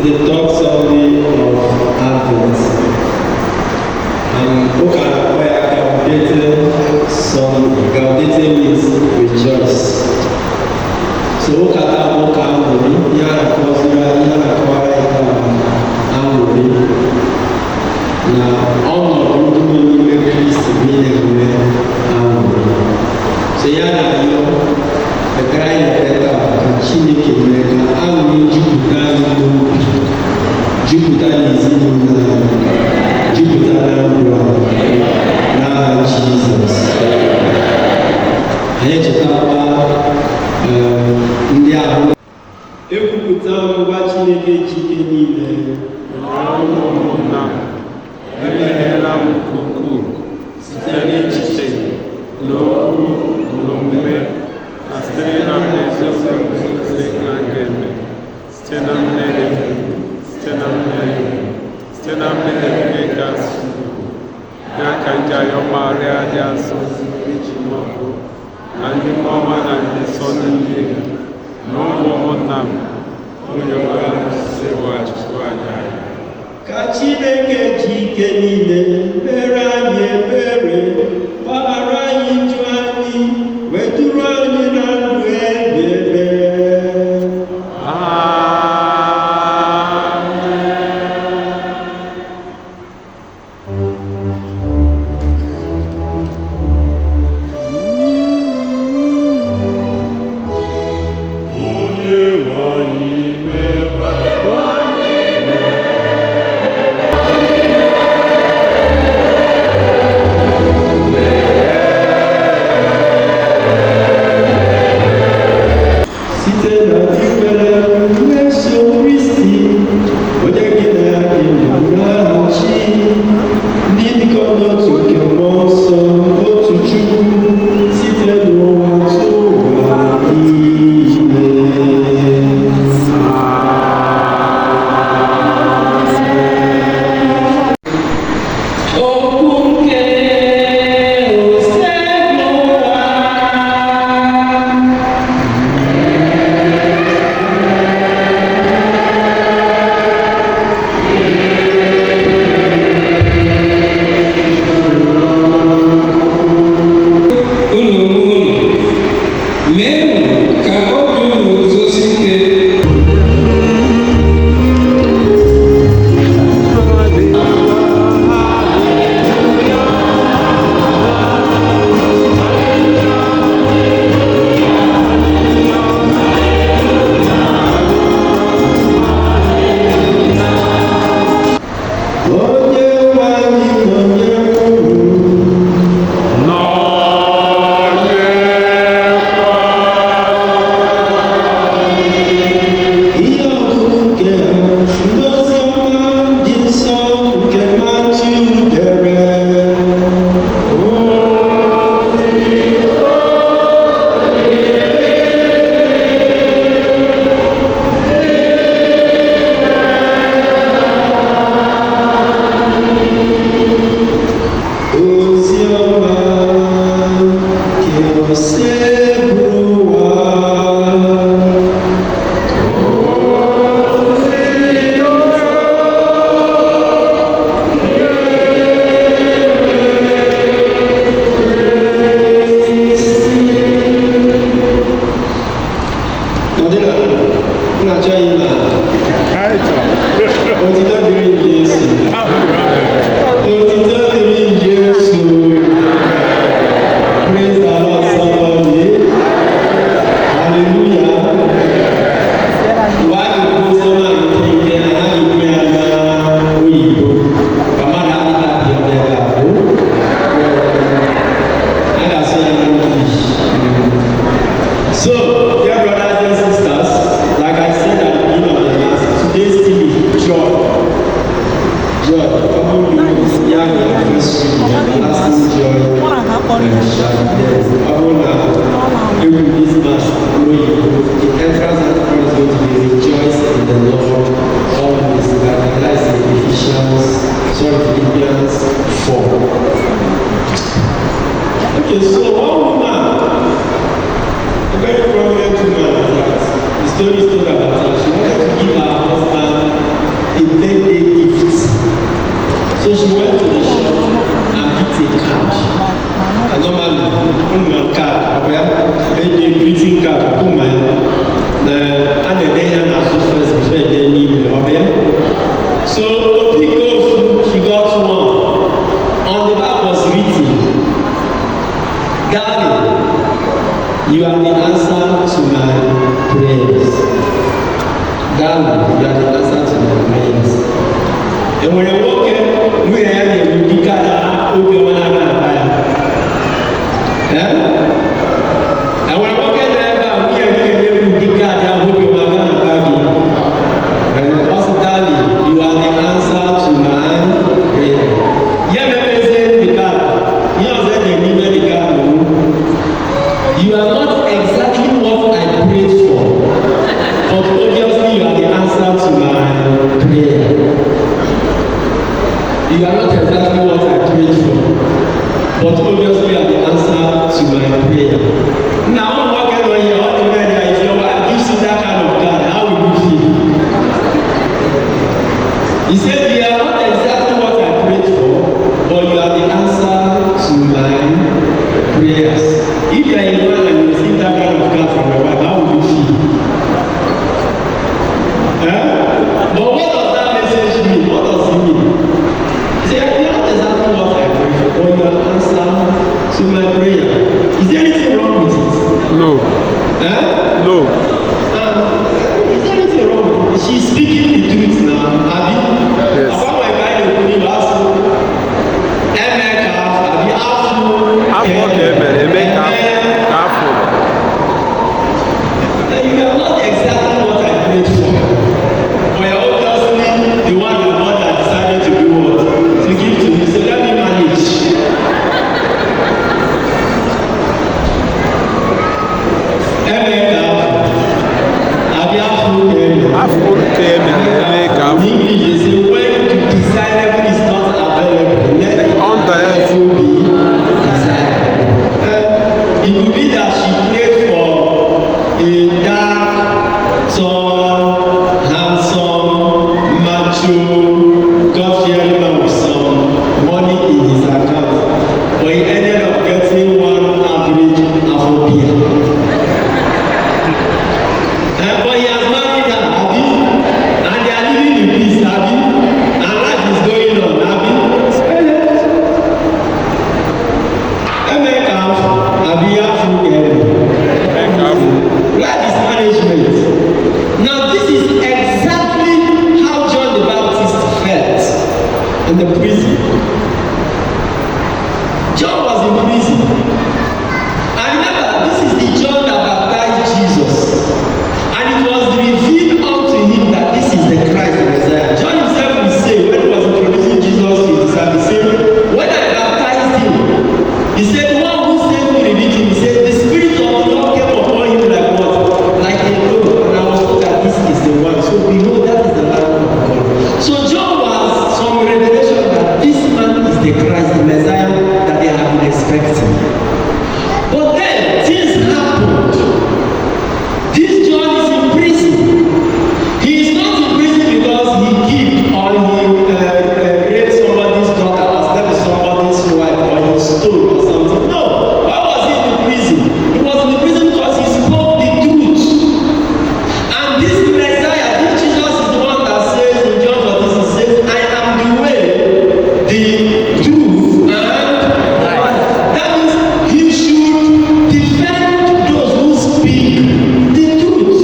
the third Sunday of Advent. Where Gaudete means rejoice. So Okata Amori, Yana Kosira, Yana Kwara Amori. Now, honor ultimately Christ meaning Amori. So Yana, the crying of the Chineke America, Amori Jupiter is in Jupiter now Jesus. I to talk about India. Ekwupụta ngwa Chineke jike niile na emeghela m ukwuu site n'echiche n'okwu n'omume na site na mmeso na ga-eme site na mmehie nke gasị ya ka nji ayọ Maria dị asọ eji mọbụ na ndị ọma na ndị nsọ niile na ụmụnna m onye nwere Chukwu aja ka Chineke ji ike niile mere anyị ebere gbaghara anyị njọ anyị wetụrụ anyị na ndụ ebi ebe. Okay, so one woman, a very prominent woman, the story is told about her. She wanted to give her husband enwere nwoke nwunye ya na-egbu dike na obiọma na-aga enwere nwoke na ebe a nwunye nke na-egbu dike adị ahụ obiọma ga na-aga hospitally you are the answer to my prayer. Ya mepeze dịka ihe ọzọ ede n'ime dịka you are not exactly what I prayed for, but obviously you are the answer to my prayer. You are not exactly what I prayed for, but obviously you are the answer to my prayer. Now, I'm walking on here, all the men if your wife gives you that kind of God, how will you feel? He said, you are not exactly what I prayed for, but you are the answer to my prayers. If you are a man and you receive that kind of God from your wife, how will you feel? But what does that message mean? What does it mean? He said, you are not exactly what I prayed for, but you are the answer to my prayer. Is there anything wrong with it? No. No. Is there anything wrong with it? She's speaking the truth now, Abi. Yes. About my guy, you will ask Emeka, Abi, you are not exactly what I prayed for, but you're obviously the one that God has decided to do what? To give to me. So let me manage. Emeka, Abi, in English, they say when desirable is not available, let the unavailable be desirable. It could be that she prayed for a dark, tall, handsome, macho, God-fearing man with some money in his account, but he ended up getting one average Afro-beer. But he has married her, Abi, and they are living in peace, Abi, and life is going on, Abi. Emeka, Abi, life is management. Now, this is exactly how John the Baptist felt in the prison. John was in prison. And remember, this is the John that baptized Jesus. And it was revealed unto him that this is the Christ, the Messiah. John himself will say, when he was introducing Jesus to his disciples, he said, when I baptized him, he said, the one who saved me revealed him. He said, the Spirit of the Lord came upon him like what? Like a dove. And I was told that this is the one. So behold, that is the Lamb of God. So John was some revelation that this man is the Christ, the Messiah that they have been expecting. But then things happened. This John is in prison. He is not in prison because he killed or he raped somebody's daughter or slept with somebody's wife or he stole or something. No. Why was he in prison? He was in prison because he spoke the truth. And this Messiah, this Jesus is the one that says in John 14, says, I am the way, the truth, and life. That means he should defend those who speak the truth.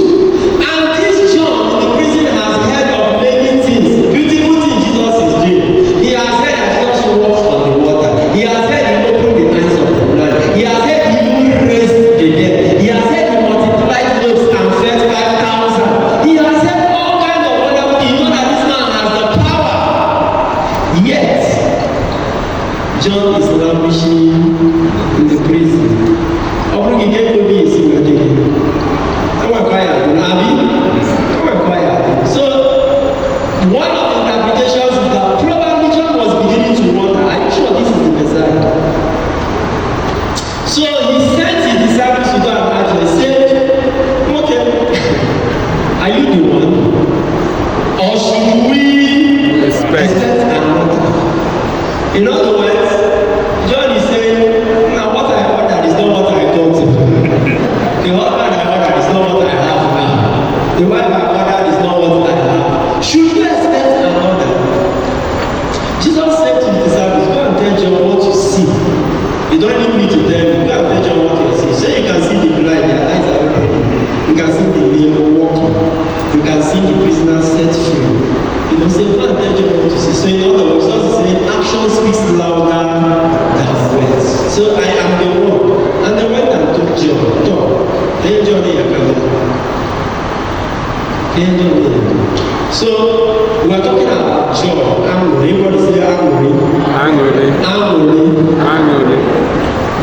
And this John in the prison has heard of many things, beautiful things Jesus is doing. He has heard that Jesus walks on the water. He has heard he opened the eyes of the blind. He has heard he even raised the dead. He has heard he multiplied loaves and fed 5,000. He has heard all kinds of wonderful things. You know that this man has the power. Yet, John is languishing in the prison. Ọ̀pọ̀ kìí jẹ́ kóbi èsì ìwádìí. Ọwọ́ ẹ̀kọ́ ayà kò náà bí? Ọwọ́ ẹ̀kọ́ ayà. So, one of the interpretations is that probably John was beginning to wonder, are you sure this is the Messiah? So he sent his disciples to go and catch him. He said, okay, are you the one? Or should we expect another? In other words, John is saying, now what I ordered is not what I thought. The husband I ordered is not what I have now. The wife I ordered is not what I have. Should we expect another? Jesus said to his disciples, go and tell John what you see. You don't need me to tell you. Go and tell John what you see. So you can see the blind, their eyes are open. You can see the lame walking. You can see the prisoner set free. You know, say, go and tell John what you see. So in We are talking about joy. Everybody say angry. Angry.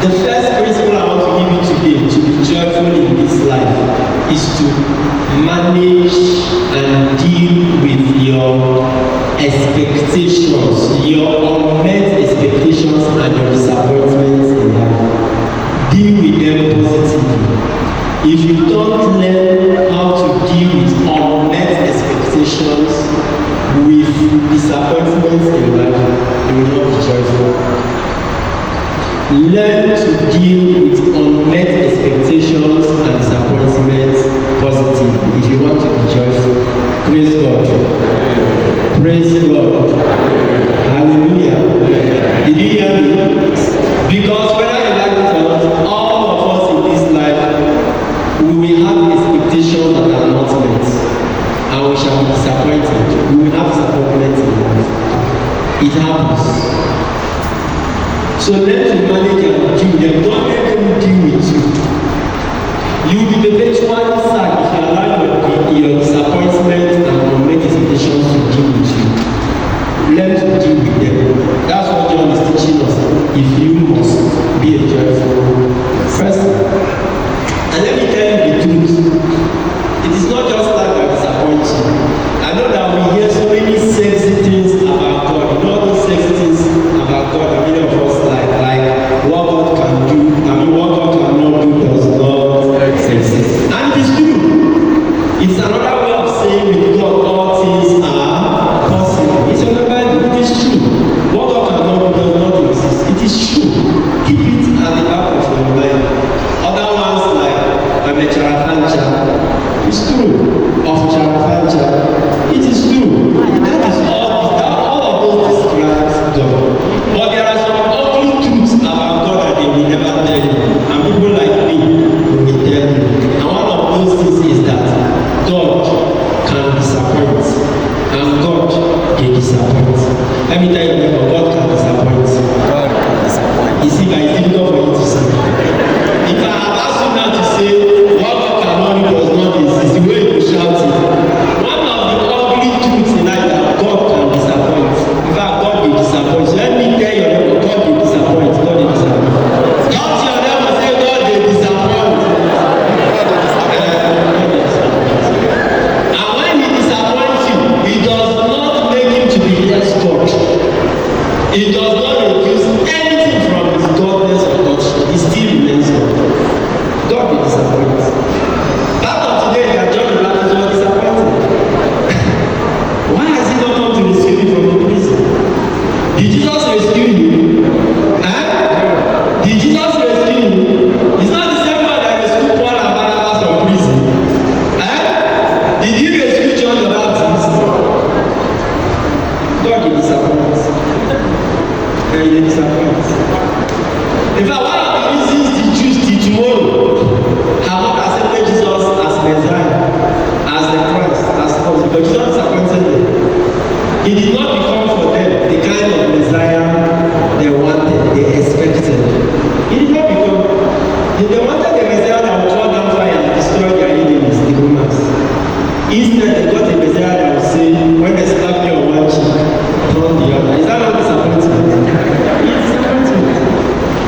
The first principle I want to give you today to be joyful in this life is to manage and deal with your expectations, your unmet expectations and your disappointments in life. Deal with them positively. If you don't learn how to deal with unmet expectations, with disappointments in life, you will not be joyful. Learn to deal with unmet expectations and disappointments positively if you want to be joyful. Praise God. Praise God. Hallelujah. Did you hear me? Because whether you like it or not, all of us in this life, we will have expectations that are not met. And we shall be disappointed. We will have disappointment in life. It happens. So learn to manage and deal them. Don't let them deal with you. You will be perpetually sad if you allow your disappointment and unmet expectations to deal with you. Learn to deal with them. That's what John is teaching us. If you must be a joyful person. And let me tell you the truth. It is not just like that disappoint you. I know that we hear so many sexy things about God. You know all those sexy things about God that many of us like what God can do. What God cannot do does not exist. And it is true. It's another way of saying with God all things are possible. It's on the Bible. It is true. What God cannot do does not exist. It is true. Keep it at the back of your mind. Other ones like Charafancha. It's true. Of Charafancha. It is true. That is all of those describes God. But there are some ugly truths about God that they will never tell you. And people like me will tell you. And one of those things is that God can disappoint. And God can disappoint. Let me tell you that God can disappoint. God can disappoint. You see, but it's difficult for you to say. If I had asked you now to say what God cannot do does not exist, the way you shout it. One of the ugly truths in life that God can disappoint. In fact, God will disappoint. So let me tell you that God will disappoint. God will disappoint. Not your name will say God will disappoint. And when He disappoints you, it does not make Him to be less God. It does not reduce anything from His godness or Godship. He still remains God. God will disappoint. Part of today that John the Baptist was disappointed. Why has He not come to rescue me from the prison? Did Jesus rescue you? Did Jesus rescue you? It's not the same one that rescued Paul and Barnabas from prison. Did He rescue John the Baptist? God will disappoint. And He will disappoint. In fact, one of the reasons the Jews till tomorrow have not accepted Jesus as Messiah, as the Christ, as God, because Jesus disappointed them. He did not become for them the kind of Messiah they wanted, they expected. He did not become. They wanted the Messiah that would call down fire and destroy their enemies, the Romans. Instead, they got a Messiah that would say, when they slap you on one cheek, turn the other. Is that not disappointment?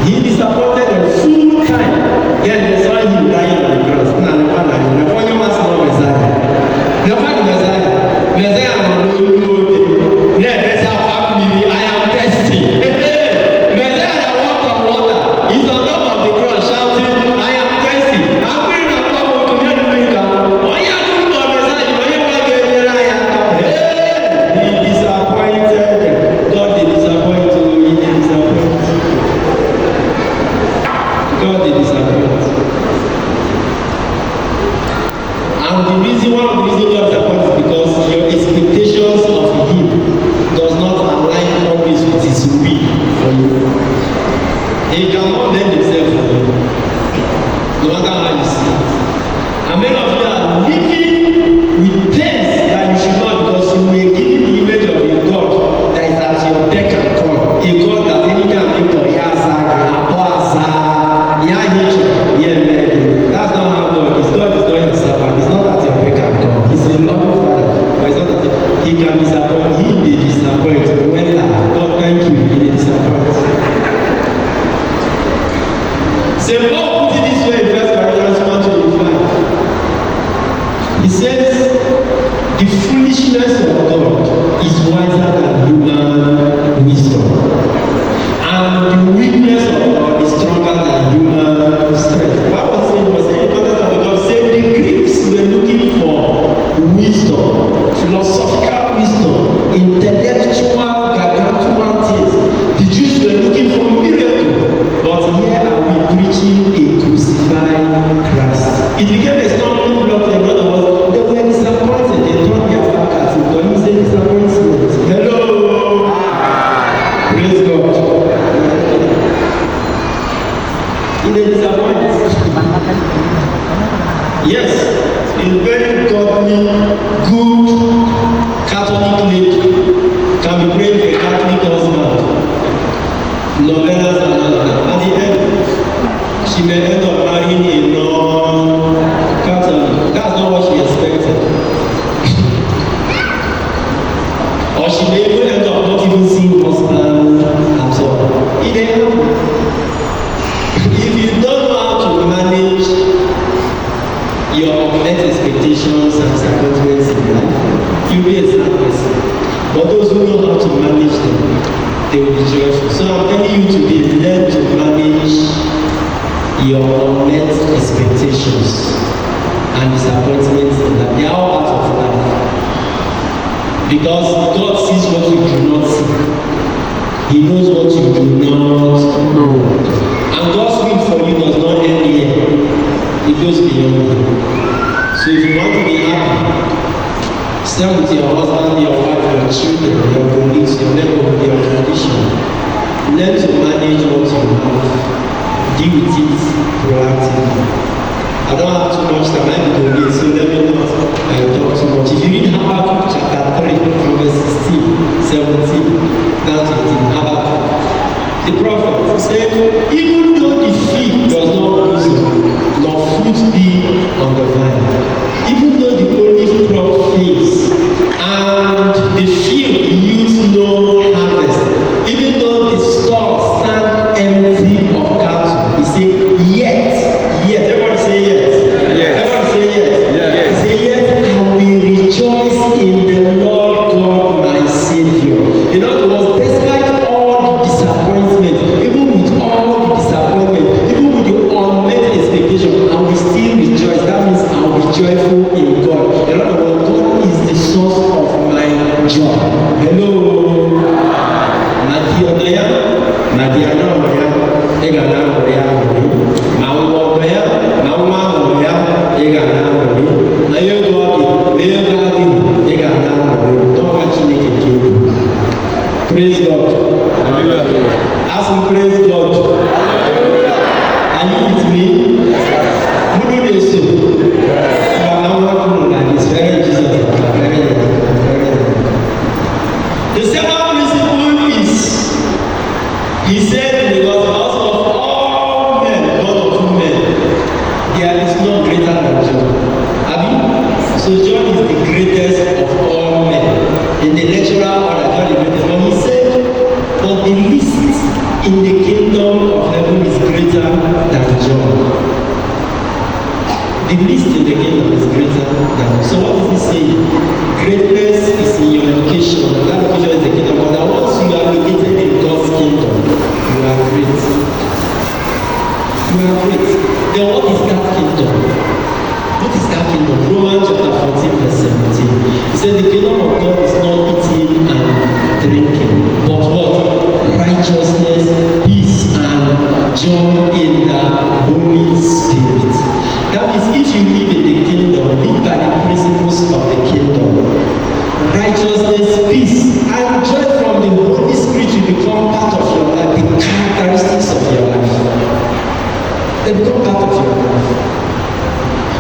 He disappointed them full time. Yet they saw him dying on the cross. Now the one that the one you must know Messiah. The one Messiah. Messiah no no. Yeah. disappoint, he dey disappoint. Well, God thank you, he dey disappoint. St. Paul put it this way in 1 Corinthians 1:25. He says, the foolishness of God is wiser than human wisdom. And the weakness of God is stronger than human strength. What was it? Was the important of God said the Greeks were looking for wisdom, philosophical wisdom, intellectual, gargantuan things. The Jews were looking for miracle. But here are we preaching a crucified Christ. It became a stumbling block. In other words, they were disappointed. They turned their back at him. God is a disappointment. Hello. Praise God. In a disappointment. Yes, a very godly, good Catholic lady can be praying for a Catholic husband. Novenas and all that. At the end, she may end up marrying a non-Catholic. That's not what she expected. Or she may even end up not even seeing husband at all. It ain't happen. If you don't know how to manage your met expectations and disappointments in life, you'll be a sad person. But those who know how to manage them, they will be joyful. So I'm telling you today, learn to manage your met expectations and disappointments in life. They are all part of life. Because God sees what you do not see. He knows what you do not know. And God's will for you does not end here. It goes beyond you. So if you want to be happy, stand with your husband, your wife, your children, your colleagues, your neighbor, your condition. Learn to manage what you have. Deal with it proactively. I don't have too much time to read, so let me not talk too much. If you read Habakkuk chapter 3 from verse 16, 17, down to 18, Habakkuk, the prophet said, even though the fig does not blossom, nor fruit be on the vine, even though the olive crop fails, and the field yields no harvest, even though the stalls stand empty of cattle, he said, yet, everybody say yes. Everybody say yes. He said, yet I will rejoice in the Lord God my Savior. In other words, despite all the disappointment, even with all the disappointment, even with the unmet expectation, I will still rejoice. That means I will be joyful in God. In other words, God is the source of my joy. Hello. Praise God. As we praise God. Are you with me? Who do this? The second principle is, he said in the gospel, of all men, God of men, there is no greater than John. So John is the greatest of all men. In the natural order, John is the greatest. But he said, but the least in the kingdom of heaven is greater than John. The least in the kingdom is greater than John. So what is he saying? Greatness is in your location. That location is the kingdom. But once you are located in God's kingdom, you are great. You are great. Then what is that kingdom? What is that kingdom? Romans chapter 14 verse 17. He said the kingdom of God is not eating and drinking, but what? Righteousness, peace, and joy in the Holy Spirit. That means if you live in the kingdom, live by the principles of the kingdom. Righteousness, peace, and joy from the Holy Spirit will become part of your life, the characteristics of your life. They become part of your life.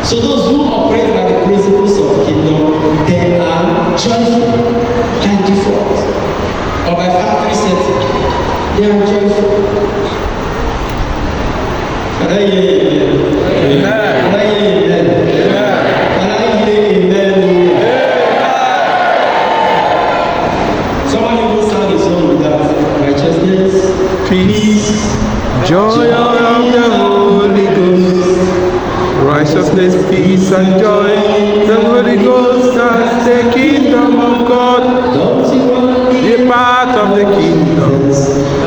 So those who operate by the principles of the kingdom, they are joyful by default or by factory setting. They are joyful. Can I hear amen? Amen. Can I hear amen? Amen. Can I hear amen? peace, joy of the Holy Ghost, righteousness, peace, and joy. The Holy Ghost has the kingdom of God. Don't you want to be Be part of the kingdom.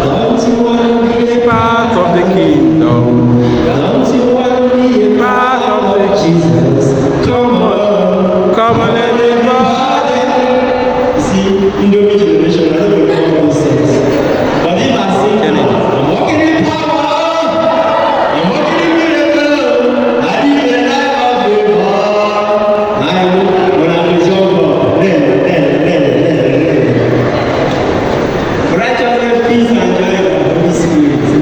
Don't you want to be Be part of the kingdom. Don't you want to be a Part of the Jesus? Come on, come on, everybody. You see, Indomie generation, I don't know what this says. But if I say, I'm walking in power, I'm walking in miracle, I live a life of favor. When I'm with your God, then. Righteousness, peace, and joy of the Holy Spirit. So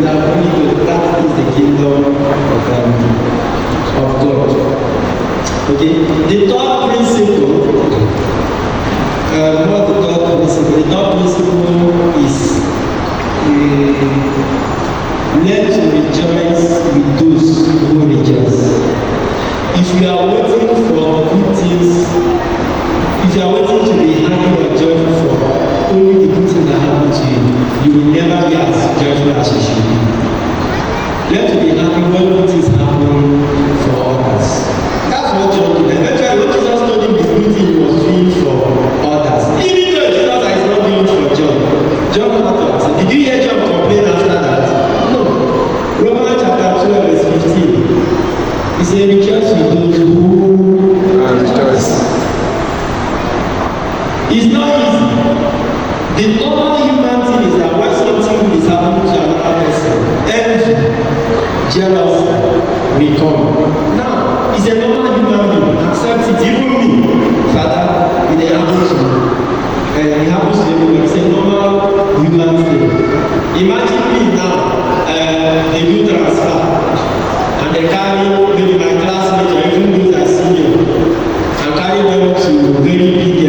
that is the kingdom of God. Okay, the third principle. What's the third principle? The third principle is learn to rejoice with those who rejoice. If you are waiting for good things, if you are waiting to be happy or joyful for only the good things that happen to you, you will never be as joyful as you should be. Learn to be happy when good things happen for others. That's what John did. Eventually, when Jesus told him the good thing he was doing for others, even though Jesus is not doing it for John, John had to ask him, did you hear John complain after that? No. Romans chapter 12 verse 15. He said, rejoice with those who Rejoice. It's not easy. The normal human thing is that when something is happening to another person, envy, jealousy will come. Now, it's a normal human being. Accept it. Even me, Father, it happens to me. It happens to everyone. It's a normal human thing. Imagine me now, they do transfer, and they carry maybe my classmates or even those I senior, and carry them to very big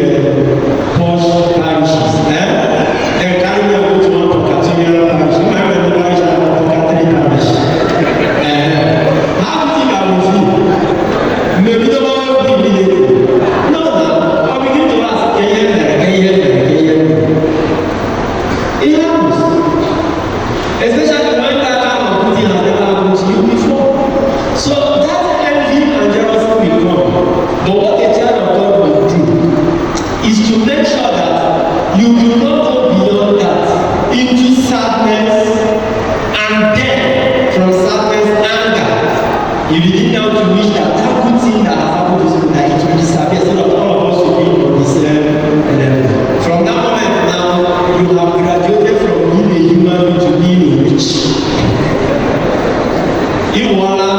posh parishes. Then carry them to one Pocatonian parish. You might remember the parish that Pocatonian parish. How do you think I will feel? Maybe the one will be no, I'll begin to ask, can you hear me? It happens. Especially when that kind of thing has never happened to you before. So that envy and jealousy will come. But what a child of God will do is to make sure that you do not go beyond that into sadness, and then from sadness, anger. You begin now to wish that good thing that has happened to you, that it will disappear so that all of us will be on the same level. From that moment now, you have graduated from being a human being to being a witch. You wanna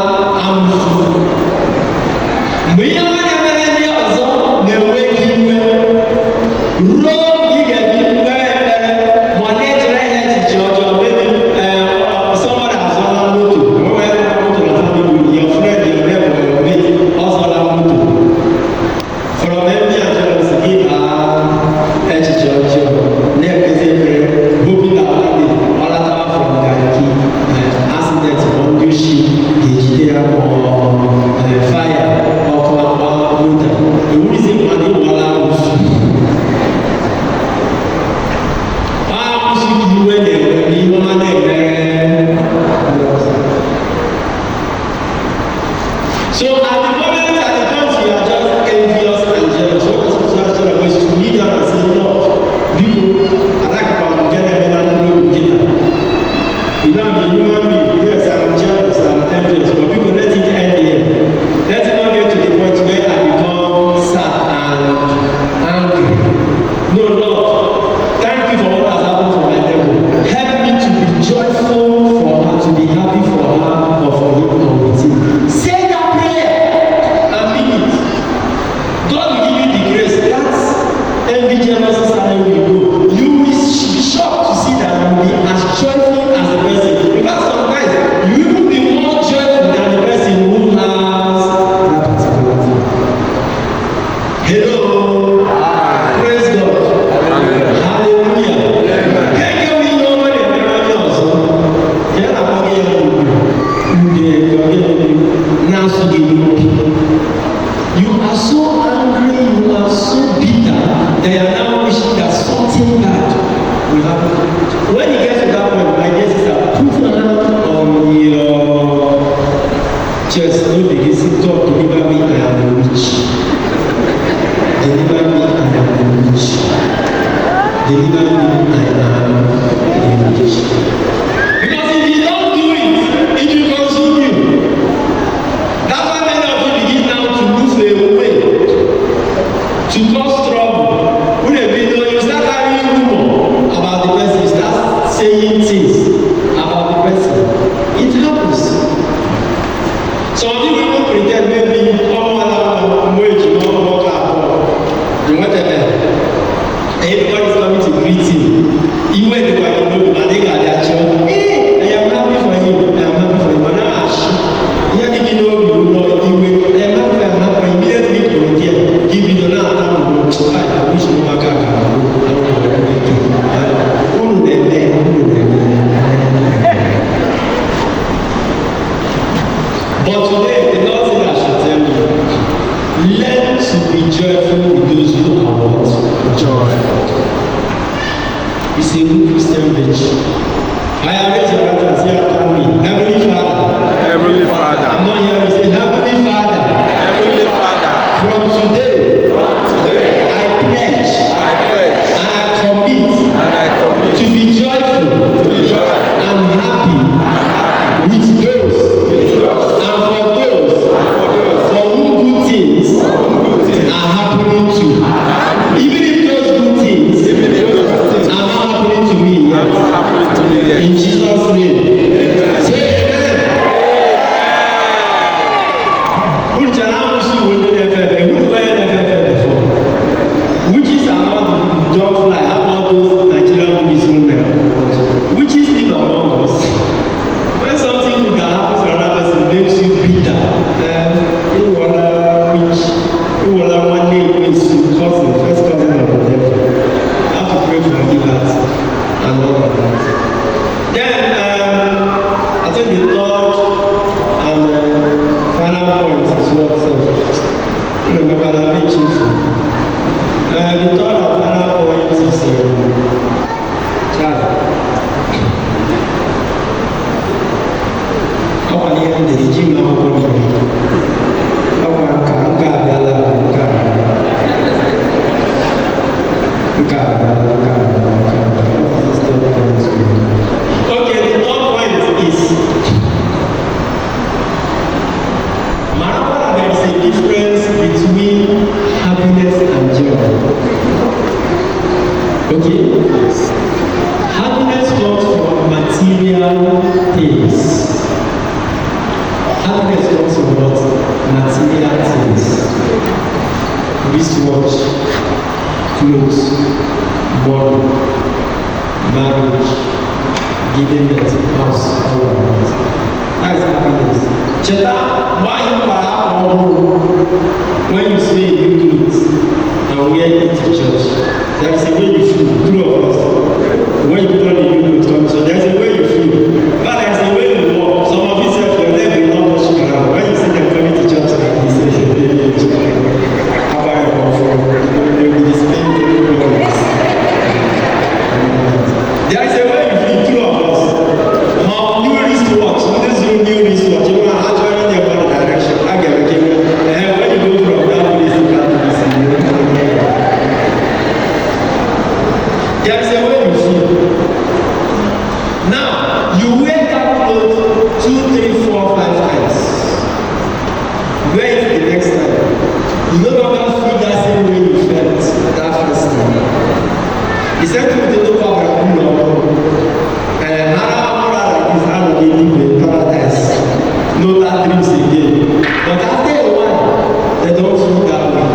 deliver me, I am rich. Because if you don't do it, it will consume you. That's why many of you begin now to lose their way, to cause trouble. When you start carrying rumor about the person, you start saying things about the person. It happens. Some of you will pretend maybe everybody is coming to greet him. Even when they were in the room and they got their children, hey, I am happy for him. I am happy for him. But now, you are thinking, no, you know, I am happy, I am happy. Immediately, you will get, give me the now, I wish you were back. But today, the Lord said I should tell you, learn to be joyful with those who are what? Joy. It's a good Christian bitch. I am raising your hand and say, Heavenly Father. Heavenly Father. I'm not here to say, Heavenly Father. Heavenly Father. From today, I pledge. And I commit. To be joyful. And happy. With those. And for those. For whom good things are happening to. Even if those good things are not happening to me yet. In Jesus' name. Say amen. Which are not jobs like how all those Nigerian movies run now. Witches live among us. When something good that happens to another person makes you bitter, you wanna one day is cousin, first cousin of the devil. I have to pray for forgiveness and all of that. Then I think the third and final point is what remember that I'm chief. The third and final point is child. How are you in the regime now? Okay, the third point is Marabara, there is a difference between happiness and joy. Okay? Happiness comes from material things. Happiness comes from what? Material things. Wristwatch, clothes, money, marriage, giving birth, house, all of that. That is happiness. Cheta, why you para when you say you clothes and wear it to church? There is a way you feel, true of us. When you put on the new clothes, so there is a way you feel. But there is a way you walk. Some of you say your leg will not touch the ground. When you see them coming to church like this, they say, how about your comfort? They will be displaying the glories. There is a way you feel, true of us. New wristwatch, this is your new wristwatch. You are actually in the other direction. I get it. And when you go from that place, you can't do this. There is a way you feel. Now, you wear that clothes 2, 3, 4, 5 times. Wear it the next time. You no longer feel that same way you felt that first time. The same thing with the local paradise. No that dreams again. But after a while, they don't feel that way.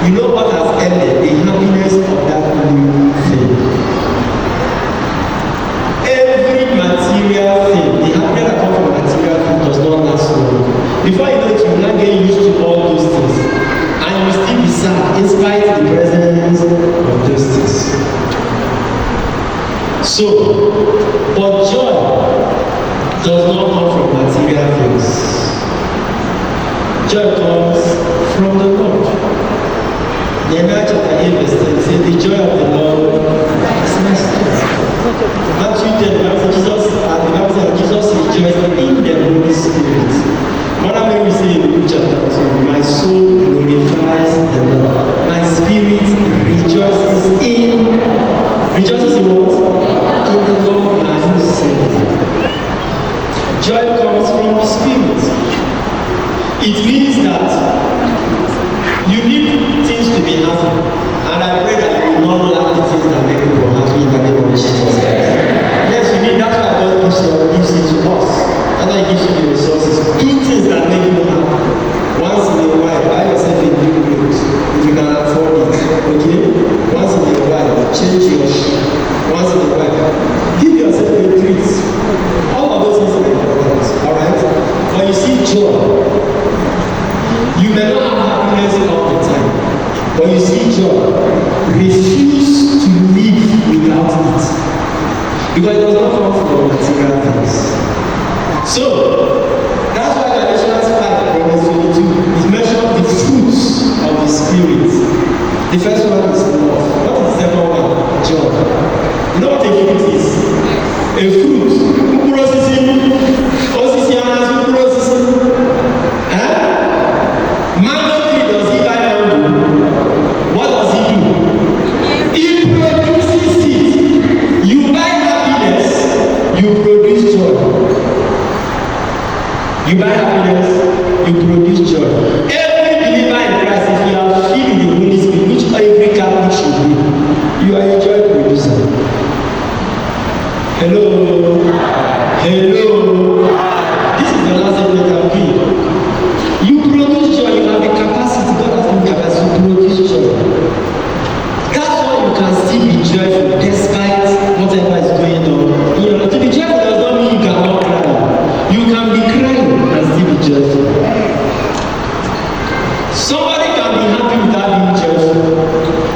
You know what has ended? The happiness of that new thing. Every material thing, the happiness that comes from material thing does not last long. Before you know it, you will not get used to all those things. And you will still be sad in spite of the presence of those things. So, but joy does not come from material things. Joy comes from the Lord. Nehemiah chapter 8 verse 10 says, the joy of the Lord is my strength. Matthew 10, the Bible says, Jesus rejoiced in the Holy Spirit. What I mean we say in Luke chapter 2, my soul glorifies the Lord. My spirit rejoices in in the name of Jesus Christ. Yes, you need that's why God gives it to us. That's why He gives you the resources. Do things that make you happy. Once in a while, buy yourself a new clothes if you can afford it. Okay? Once in a while, change your shoe. Once in a while, give yourself a treat. All of those things are important. Alright? But you see, joy. You may not have happiness all the time. But you see, joy. Refuse to live without it. Because it does not come from material things. So, that's why Galatians 5, verse 22 is mentioned the fruits of the Spirit. The first one is love. What is the second one? Joy. You know what a fruit is? A fruit. Mango tree, does he buy mango? What does he do? He produces it. You buy happiness, you produce joy. You buy happiness, you produce joy. Every believer in Christ, if you are filled with the Holy Spirit, which every Catholic should be, you are a joy producer. Hello? Hello? This is the last statement I'm giving. You produce joy, you have the capacity, God has given capacity to produce joy. That's why you can still be joyful despite whatever is going on. You know, to be joyful does not mean you cannot cry. You can be crying and still be joyful. Somebody can be happy without being joyful,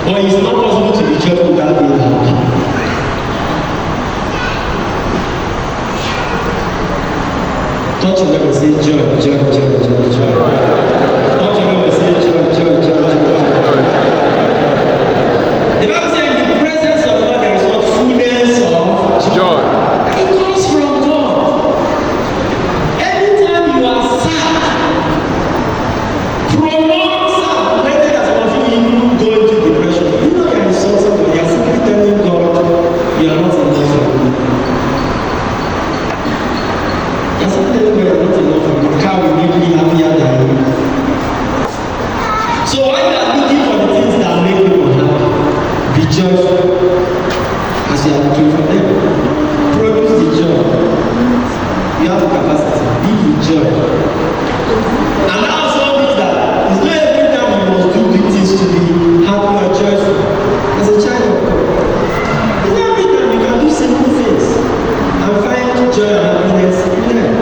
but it's not possible to be joyful without being happy. Touch your neighbor and say joy, joy, joy, joy, joy. Touch your neighbor and say joy, joy, joy, joy. The Bible says in the presence of God there is what fullness of Joy. It comes from God. Anytime you are sad, prolonged sad, maybe that's what you go into depression. You know you are insulting God. You are simply telling God you are not enough for me. You are simply telling God you are not enough for me. God will make me happier than you. So when you are looking for the things that make people happy, be joyful as you are looking for them. Produce the joy. You have the capacity. Live with joy. And that also means that it's not every time you must do good things to be happy or joyful. As a child of God, it's not every time you can do simple things and find joy and happiness in them.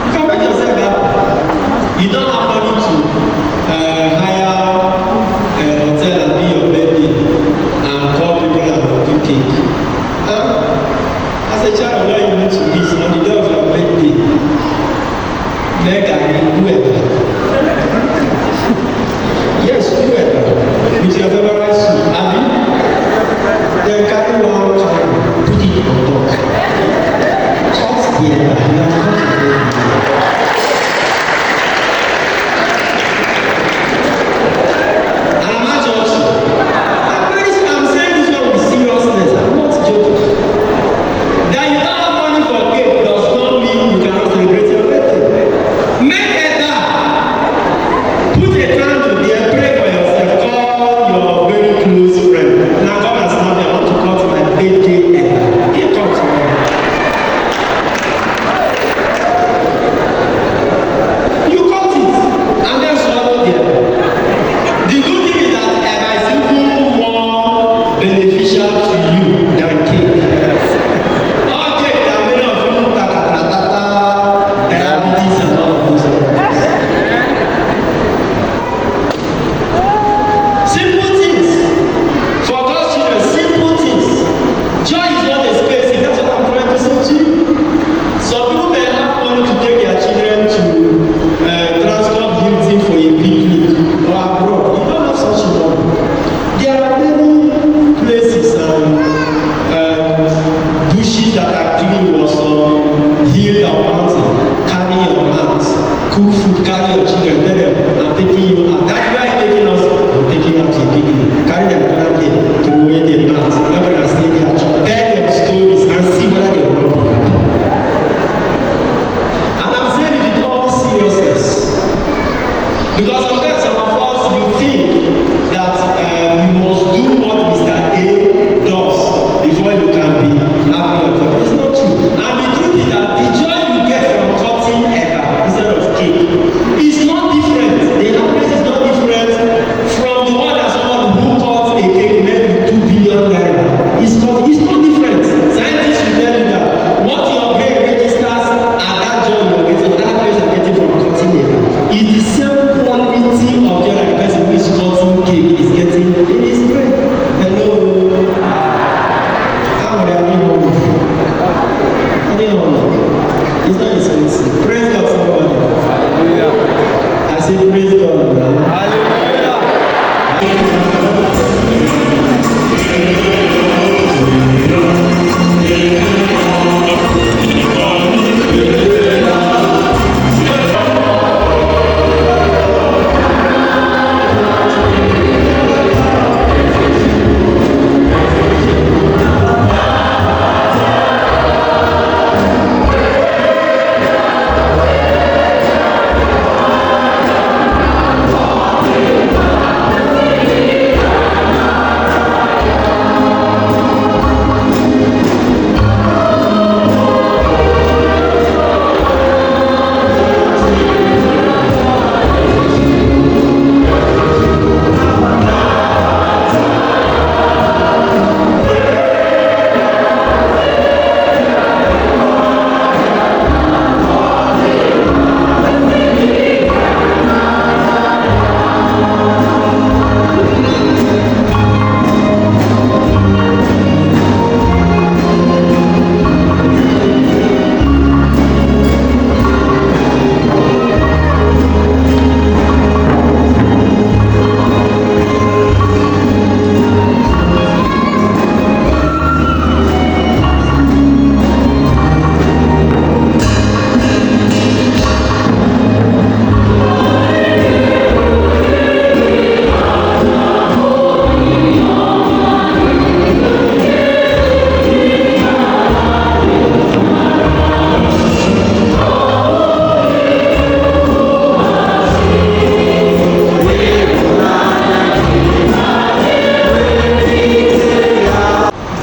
You can make yourself happy. You don't have money to hire a hotel and be your birthday and call people and do cake. As a child, what you need to do is on the day of your birthday, make a do it. Yes, do it. With your favorite soup, Abby. Then carry one child, put it on top. Cut the end. I'm saying this one with seriousness. I'm not joking. That you don't have money for cake does not mean you cannot celebrate your birthday. Make it up. Put a candle there, pray for yourself, call your very close friend. Now come and snap me, I want to cut my birthday. He come to me.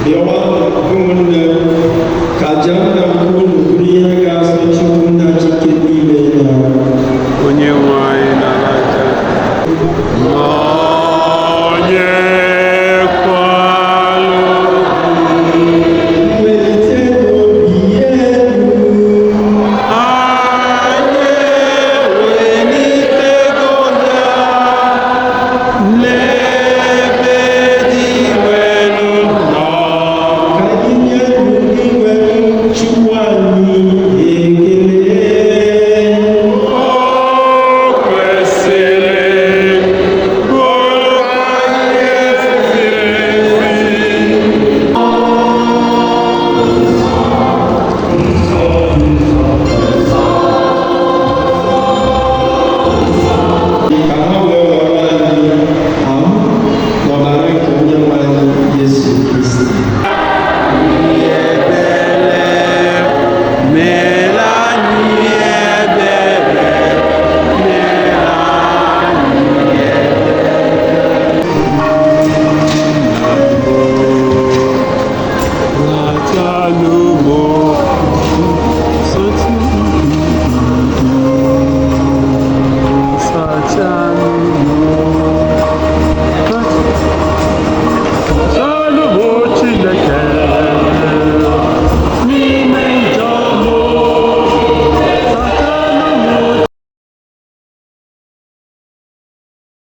deɛ ɔwa ụmụnne ka agya nna nkwu unu bụrụ ihe